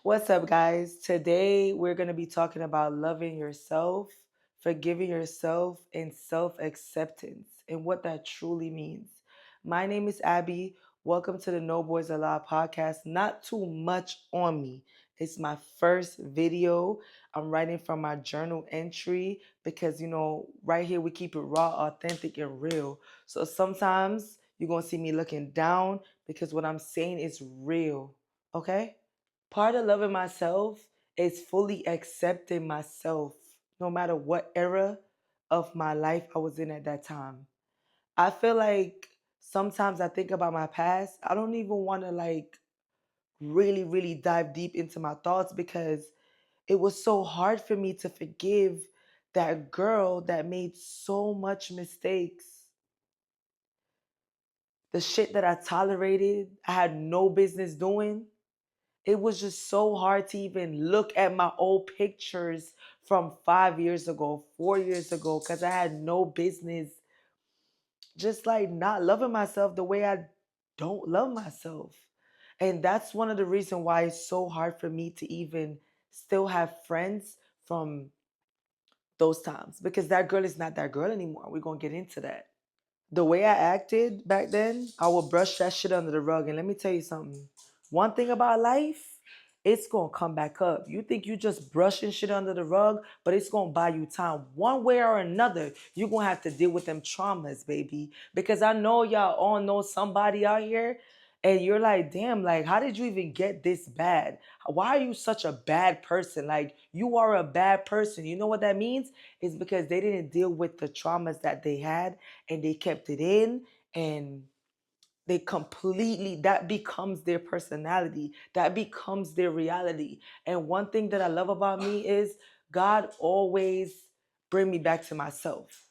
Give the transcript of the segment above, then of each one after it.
What's up, guys? Today we're going to be talking about loving yourself, forgiving yourself, and self acceptance and what that truly means. My name is Abby. Welcome to the No Boys Allowed podcast. Not too much on me. It's my first video. I'm writing from my journal entry because, right here we keep it raw, authentic, and real. So sometimes you're going to see me looking down because what I'm saying is real. Okay? Part of loving myself is fully accepting myself, no matter what era of my life I was in at that time. I feel like sometimes I think about my past, I don't even want to really, really dive deep into my thoughts because it was so hard for me to forgive that girl that made so much mistakes. The shit that I tolerated, I had no business doing. It was just so hard to even look at my old pictures from 5 years ago, 4 years ago, because I had no business just like not loving myself the way I don't love myself. And that's one of the reasons why it's so hard for me to even still have friends from those times because that girl is not that girl anymore. We're going to get into that. The way I acted back then, I would brush that shit under the rug. And let me tell you something. One thing about life, it's gonna come back up. You think you just brushing shit under the rug, but it's gonna buy you time. One way or another, you're gonna have to deal with them traumas, baby. Because I know y'all all know somebody out here, and you're like, damn, like, how did you even get this bad? Why are you such a bad person? Like, you are a bad person. You know what that means? It's because they didn't deal with the traumas that they had and they kept it in and they completely that becomes their personality, that becomes their reality. And one thing that I love about me is God always bring me back to myself.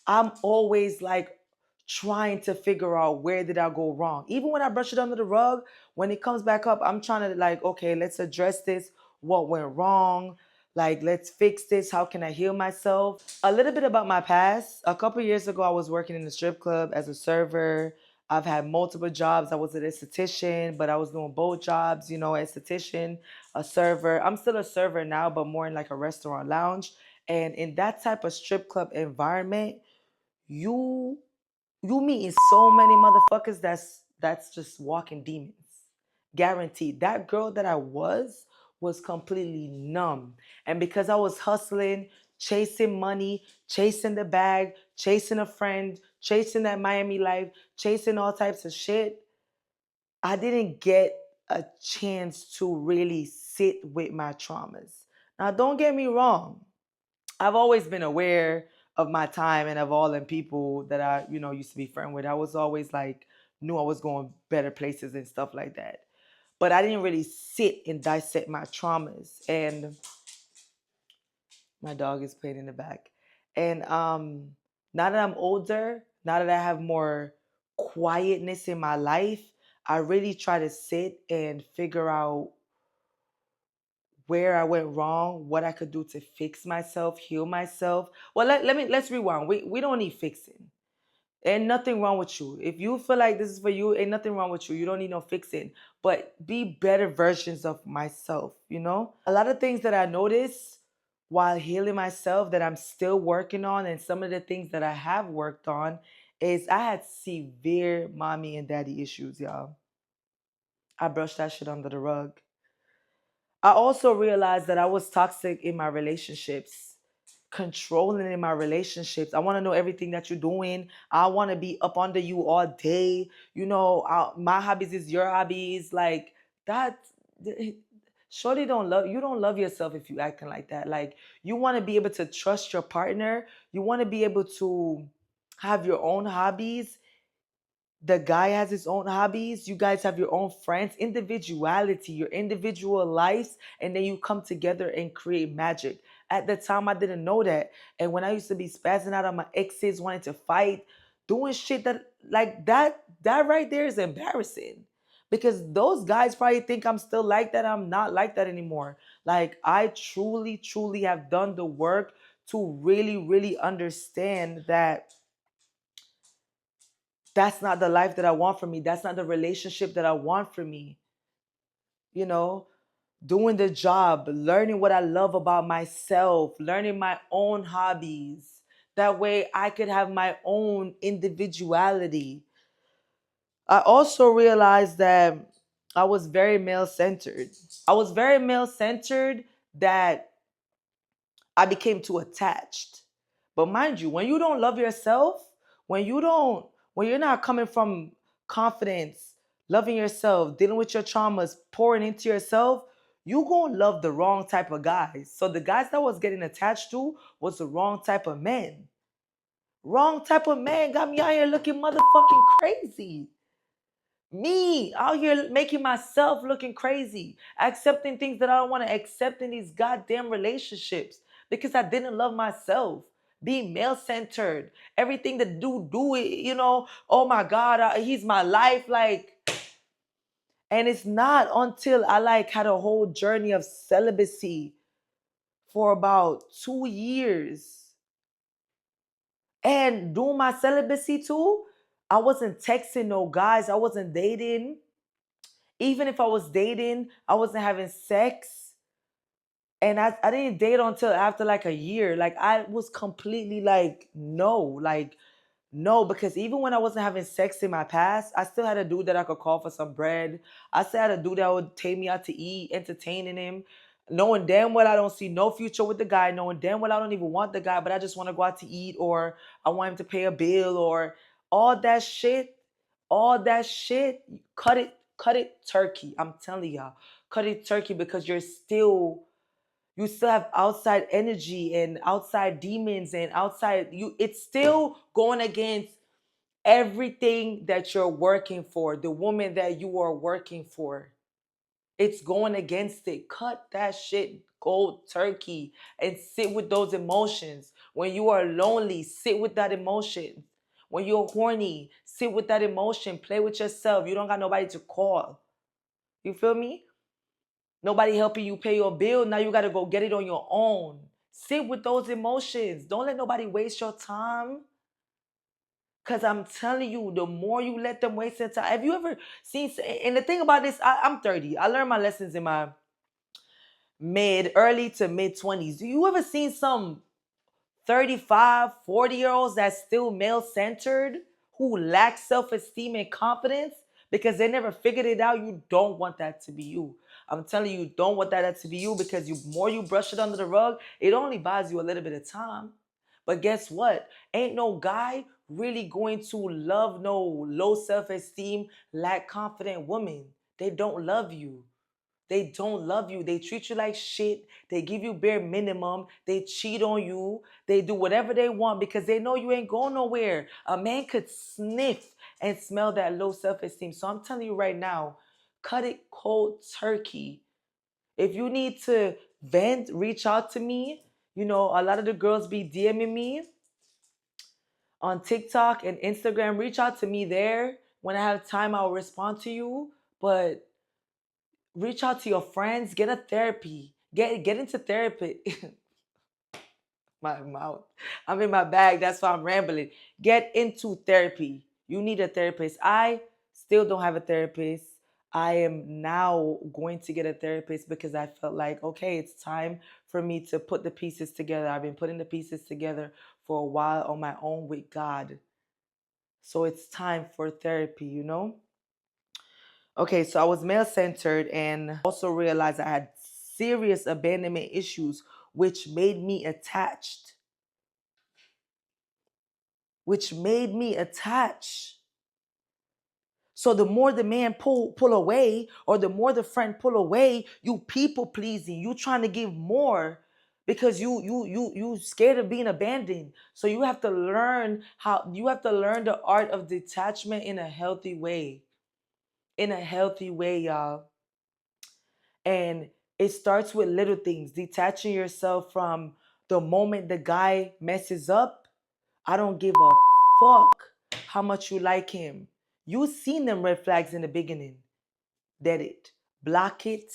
I'm always like trying to figure out where did I go wrong. Even when I brush it under the rug, when it comes back up, I'm trying to like, okay, let's address this. What went wrong? Like, let's fix this. How can I heal myself? A little bit about my past. A couple years ago, I was working in a strip club as a server. I've had multiple jobs. I was an esthetician, but I was doing both jobs, esthetician, a server. I'm still a server now, but more in like a restaurant lounge. And in that type of strip club environment, you you meeting so many motherfuckers that's just walking demons. Guaranteed. That girl that I was completely numb. And because I was hustling, chasing money, chasing the bag, chasing a friend, chasing that Miami life, chasing all types of shit, I didn't get a chance to really sit with my traumas. Now, don't get me wrong. I've always been aware of my time and of all the people that I, used to be friend with. I was always like, knew I was going better places and stuff like that. But I didn't really sit and dissect my traumas. And my dog is playing in the back. And now that I'm older, now that I have more quietness in my life, I really try to sit and figure out where I went wrong, what I could do to fix myself, heal myself. Well, let's rewind. We don't need fixing. Ain't nothing wrong with you. If you feel like this is for you, ain't nothing wrong with you. You don't need no fixing. But be better versions of myself. A lot of things that I noticed while healing myself that I'm still working on, and some of the things that I have worked on, is I had severe mommy and daddy issues, y'all. I brushed that shit under the rug. I also realized that I was toxic in my relationships, controlling in my relationships. I want to know everything that you're doing. I want to be up under you all day. My hobbies is your hobbies. Like that. Shorty don't love you. Don't love yourself if you acting like that. Like you want to be able to trust your partner. You want to be able to have your own hobbies. The guy has his own hobbies, you guys have your own friends, individuality, your individual lives, and then you come together and create magic. At the time I didn't know that. And when I used to be spazzing out on my exes, wanting to fight, doing shit that like that right there is embarrassing. Because those guys probably think I'm still like that. I'm not like that anymore. Like I truly, truly have done the work to really, really understand that that's not the life that I want for me. That's not the relationship that I want for me. You know, doing the job, learning what I love about myself, learning my own hobbies. That way I could have my own individuality. I also realized that I was very male centered. I was very male centered that I became too attached. But mind you, when you don't love yourself, when you don't, when you're not coming from confidence, loving yourself, dealing with your traumas, pouring into yourself, you gonna love the wrong type of guys. So the guys that I was getting attached to was the wrong type of men. Wrong type of man got me out here looking motherfucking crazy. Me out here making myself looking crazy, accepting things that I don't want to accept in these goddamn relationships because I didn't love myself. Being male centered, everything the dude do it, Oh my God, he's my life, like. And it's not until I like had a whole journey of celibacy for about 2 years, and doing my celibacy too, I wasn't texting no guys, I wasn't dating. Even if I was dating, I wasn't having sex. And I didn't date until after like a year. Like I was completely like, no, no, because even when I wasn't having sex in my past, I still had a dude that I could call for some bread. I still had a dude that would take me out to eat, entertaining him, knowing damn well I don't see no future with the guy, knowing damn well I don't even want the guy, but I just want to go out to eat, or I want him to pay a bill, or all that shit, all that shit. Cut it turkey. I'm telling y'all, cut it turkey because you still have outside energy and outside demons and outside you. It's still going against everything that you're working for, the woman that you are working for. It's going against it. Cut that shit cold turkey and sit with those emotions. When you are lonely, sit with that emotion. When you're horny, sit with that emotion. Play with yourself. You don't got nobody to call. You feel me? Nobody helping you pay your bill. Now you got to go get it on your own. Sit with those emotions. Don't let nobody waste your time. Because I'm telling you, the more you let them waste their time. Have you ever seen? And the thing about this, I'm 30. I learned my lessons in my early to mid 20s. Do you ever seen some 35, 40-year-olds that's still male centered, who lack self esteem and confidence because they never figured it out? You don't want that to be you. I'm telling you, don't want that to be you, because you more you brush it under the rug, it only buys you a little bit of time. But guess what? Ain't no guy really going to love no low self esteem, lack confident woman. They don't love you. They don't love you. They treat you like shit. They give you bare minimum. They cheat on you. They do whatever they want because they know you ain't going nowhere. A man could sniff and smell that low self-esteem. So I'm telling you right now, cut it cold turkey. If you need to vent, reach out to me. A lot of the girls be DMing me on TikTok and Instagram. Reach out to me there. When I have time, I'll respond to you. But reach out to your friends, get a therapy, get into therapy. My mouth, I'm in my bag, that's why I'm rambling. Get into therapy. You need a therapist. I still don't have a therapist. I am now going to get a therapist because I felt like, okay, it's time for me to put the pieces together. I've been putting the pieces together for a while on my own with God, so it's time for therapy. Okay, so I was male centered and also realized I had serious abandonment issues, which made me attached. Which made me attached. So the more the man pull away, or the more the friend pull away, you people pleasing, you trying to give more because you scared of being abandoned. So you have to learn the art of detachment in a healthy way. In a healthy way, y'all. And it starts with little things, detaching yourself from the moment the guy messes up. I don't give a fuck how much you like him. You seen them red flags in the beginning. Dead it. Block it.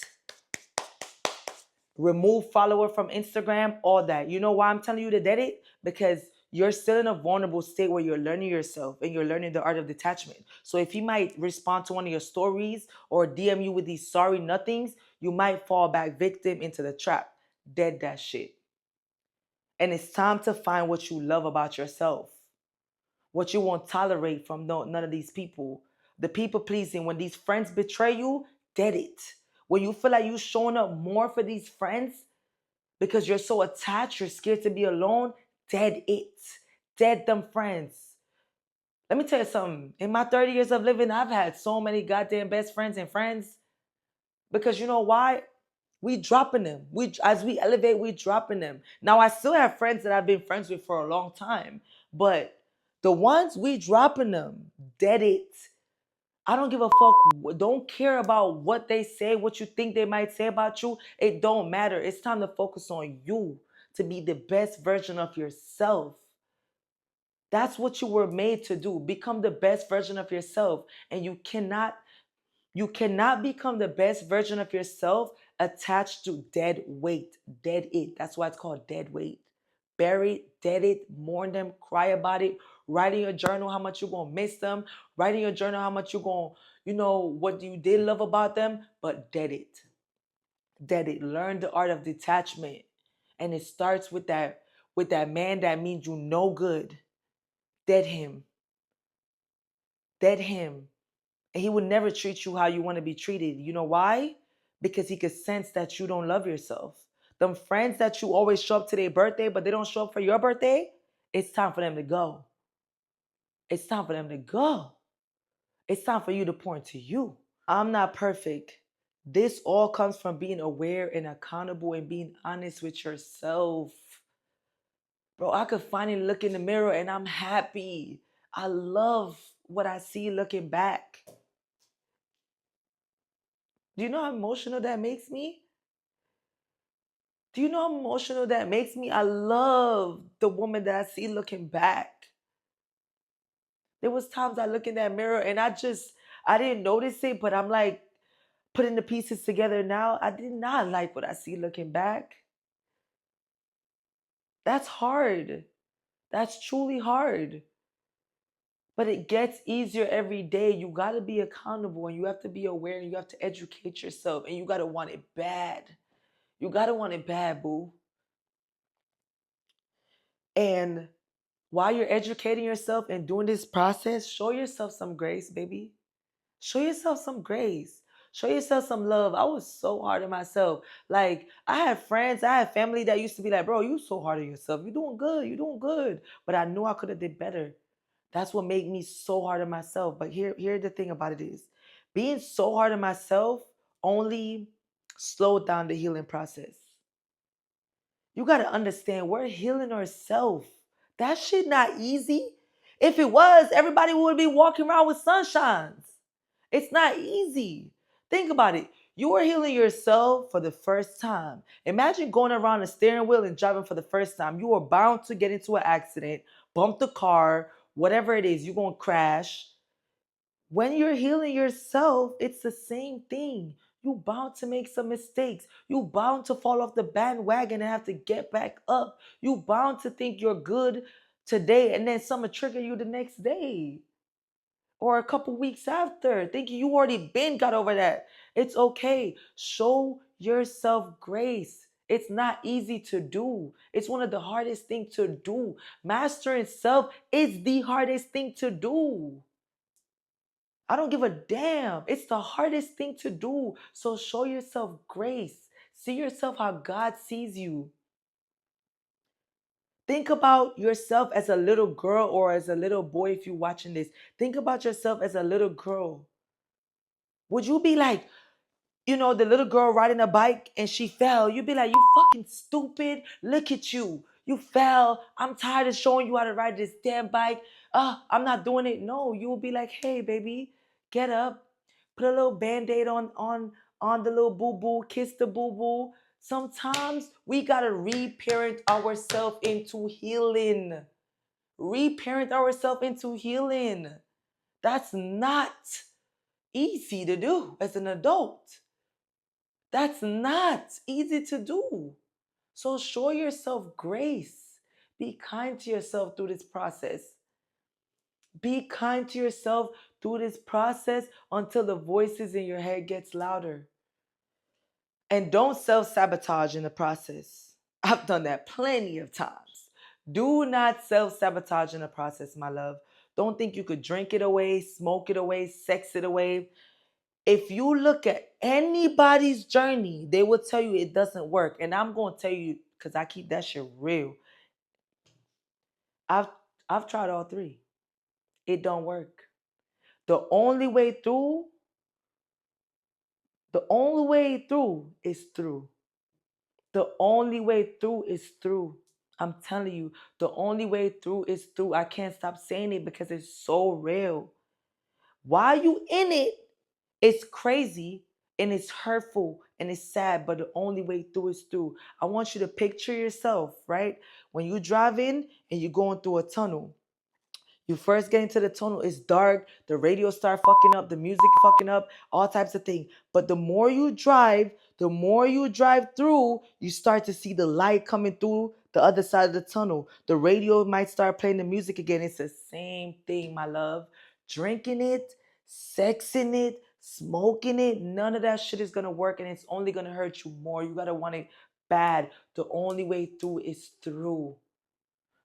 Remove follower from Instagram, all that. You know why I'm telling you to dead it? Because you're still in a vulnerable state where you're learning yourself and you're learning the art of detachment. So if he might respond to one of your stories or DM you with these sorry nothings, You might fall back victim into the trap. Dead that shit. And it's time to find what you love about yourself, what you won't tolerate from none of these people. The people pleasing, when these friends betray you, dead it. When you feel like you showing up more for these friends because you're so attached, you're scared to be alone, dead it. Dead them friends. Let me tell you something. In my 30 years of living, I've had so many goddamn best friends and friends because you know why? We dropping them. We as we elevate, we dropping them. Now I still have friends that I've been friends with for a long time, but the ones we dropping them, dead it. I don't give a fuck. Don't care about what they say, what you think they might say about you. It don't matter. It's time to focus on you to be the best version of yourself. That's what you were made to do. Become the best version of yourself. And you cannot become the best version of yourself attached to dead weight. Dead it. That's why it's called dead weight. Bury it, dead it, mourn them, cry about it. Write in your journal how much you're gonna miss them. Write in your journal how much you're gonna, what you did love about them, but dead it. Dead it. Learn the art of detachment. And it starts with that man that means you no good. Dead him. Dead him. And he would never treat you how you want to be treated. You know why? Because he could sense that you don't love yourself. Them friends that you always show up to their birthday, but they don't show up for your birthday, it's time for them to go. It's time for them to go. It's time for you to pour into you. I'm not perfect. This all comes from being aware and accountable and being honest with yourself. Bro, I could finally look in the mirror and I'm happy. I love what I see looking back. Do you know how emotional that makes me? Do you know how emotional that makes me? I love the woman that I see looking back. There was times I look in that mirror and I didn't notice it, but I'm like putting the pieces together now. I did not like what I see looking back. That's hard. That's truly hard. But it gets easier every day. You got to be accountable and you have to be aware and you have to educate yourself and you got to want it bad. You got to want it bad, boo. And while you're educating yourself and doing this process, show yourself some grace, baby. Show yourself some grace. Show yourself some love. I was so hard on myself. Like, I had friends, I had family that used to be like, bro, you so hard on yourself. You're doing good. You're doing good. But I knew I could have did better. That's what made me so hard on myself. But here the thing about it is, being so hard on myself only slowed down the healing process. You got to understand we're healing ourselves. That shit not easy. If it was, everybody would be walking around with sunshines. It's not easy. Think about it. You are healing yourself for the first time. Imagine going around a steering wheel and driving for the first time. You are bound to get into an accident, bump the car, whatever it is, you're going to crash. When you're healing yourself, it's the same thing. You bound to make some mistakes. You bound to fall off the bandwagon and have to get back up. You bound to think you're good today and then someone trigger you the next day or a couple weeks after, thinking you already been got over that. It's okay. Show yourself grace. It's not easy to do. It's one of the hardest things to do. Mastering self is the hardest thing to do. I don't give a damn. It's the hardest thing to do. So show yourself grace. See yourself how God sees you. Think about yourself as a little girl or as a little boy if you're watching this. Think about yourself as a little girl. Would you be like, the little girl riding a bike and she fell? You'd be like, you fucking stupid. Look at you. You fell. I'm tired of showing you how to ride this damn bike. I'm not doing it. No, you'll be like, hey, baby, get up. Put a little band-aid on the little boo-boo. Kiss the boo-boo. Sometimes we got to reparent ourselves into healing. Reparent ourselves into healing. That's not easy to do as an adult. That's not easy to do. So show yourself grace. Be kind to yourself through this process. Be kind to yourself through this process until the voices in your head gets louder. And don't self sabotage in the process. I've done that plenty of times. Do not self sabotage in the process, my love. Don't think you could drink it away, smoke it away, sex it away. If you look at anybody's journey, they will tell you it doesn't work. And I'm going to tell you, because I keep that shit real. I've I've tried all three. It don't work. The only way through, the only way through is through. The only way through is through. I'm telling you, the only way through is through. I can't stop saying it because it's so real. While you in it, it's crazy and it's hurtful and it's sad, but the only way through is through. I want you to picture yourself, right? When you drive in and you're going through a tunnel, you first get into the tunnel, it's dark, the radio start fucking up, the music fucking up, all types of things. But the more you drive through, you start to see the light coming through the other side of the tunnel. The radio might start playing the music again. It's the same thing, my love. Drinking it, sexing it, smoking it, none of that shit is gonna work and it's only gonna hurt you more. You gotta want it bad. The only way through is through.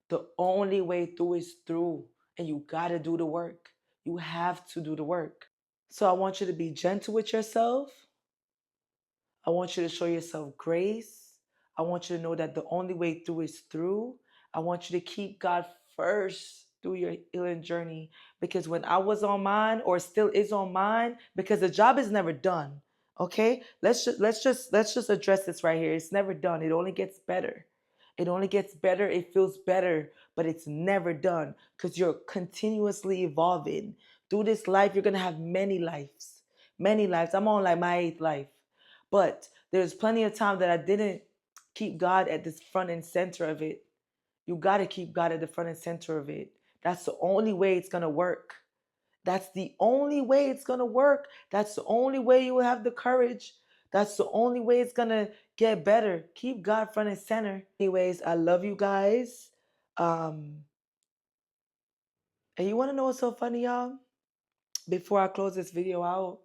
The only way through is through. And you gotta do the work. You have to do the work. So I want you to be gentle with yourself. I want you to show yourself grace. I want you to know that the only way through is through. I want you to keep God first through your healing journey. Because when I was on mine, or still is on mine, because the job is never done. Okay? Let's just address this right here. It's never done. It only gets better. It only gets better. It feels better, but it's never done because you're continuously evolving. Through this life, you're gonna have many lives. Many lives. I'm on like my eighth life. But there's plenty of time that I didn't keep God at the front and center of it. You got to keep God at the front and center of it. That's the only way it's going to work. That's the only way it's going to work. That's the only way you will have the courage. That's the only way it's going to get better. Keep God front and center. Anyways, I love you guys. Um, and you want to know what's so funny, y'all? Before I close this video out,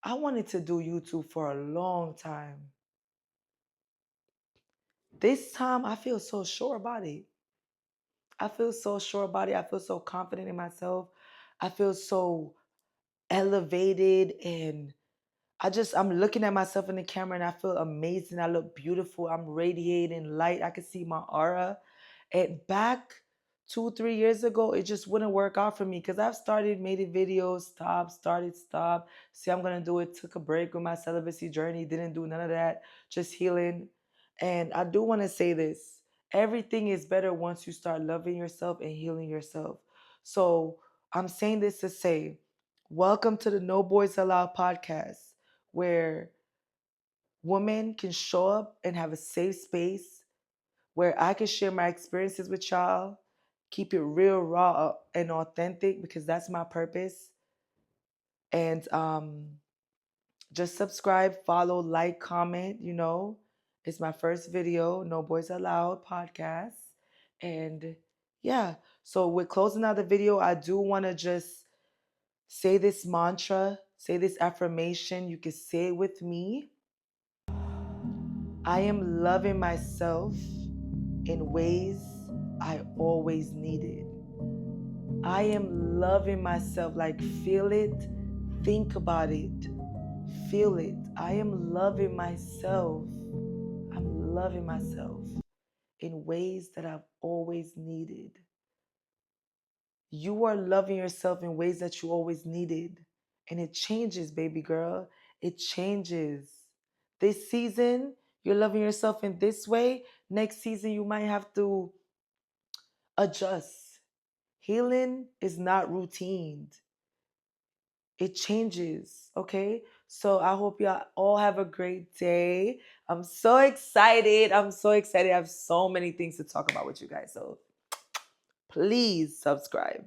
I wanted to do YouTube for a long time. This time, I feel so sure about it. I feel so sure about it. I feel so confident in myself. I feel so elevated and I'm looking at myself in the camera and I feel amazing. I look beautiful. I'm radiating light. I can see my aura. And back 2, 3 years ago, it just wouldn't work out for me because I've started, made it videos, stop. See, I'm gonna do it. Took a break with my celibacy journey. Didn't do none of that. Just healing. And I do want to say this. Everything is better once you start loving yourself and healing yourself. So I'm saying this to say, welcome to the No Boys Allowed podcast, where women can show up and have a safe space where I can share my experiences with y'all, keep it real, raw, and authentic because that's my purpose. And just subscribe, follow, like, comment. It's my first video, No Boys Allowed podcast. And yeah, so with closing out the video, I do want to just say this mantra, say this affirmation. You can say it with me. I am loving myself in ways I always needed. I am loving myself, like feel it, think about it, feel it. I am loving myself. I'm loving myself in ways that I've always needed. You are loving yourself in ways that you always needed. And it changes, baby girl. It changes. This season, you're loving yourself in this way. Next season, you might have to adjust. Healing is not routine. It changes, okay? So I hope y'all all have a great day. I'm so excited. I'm so excited. I have so many things to talk about with you guys. So please subscribe.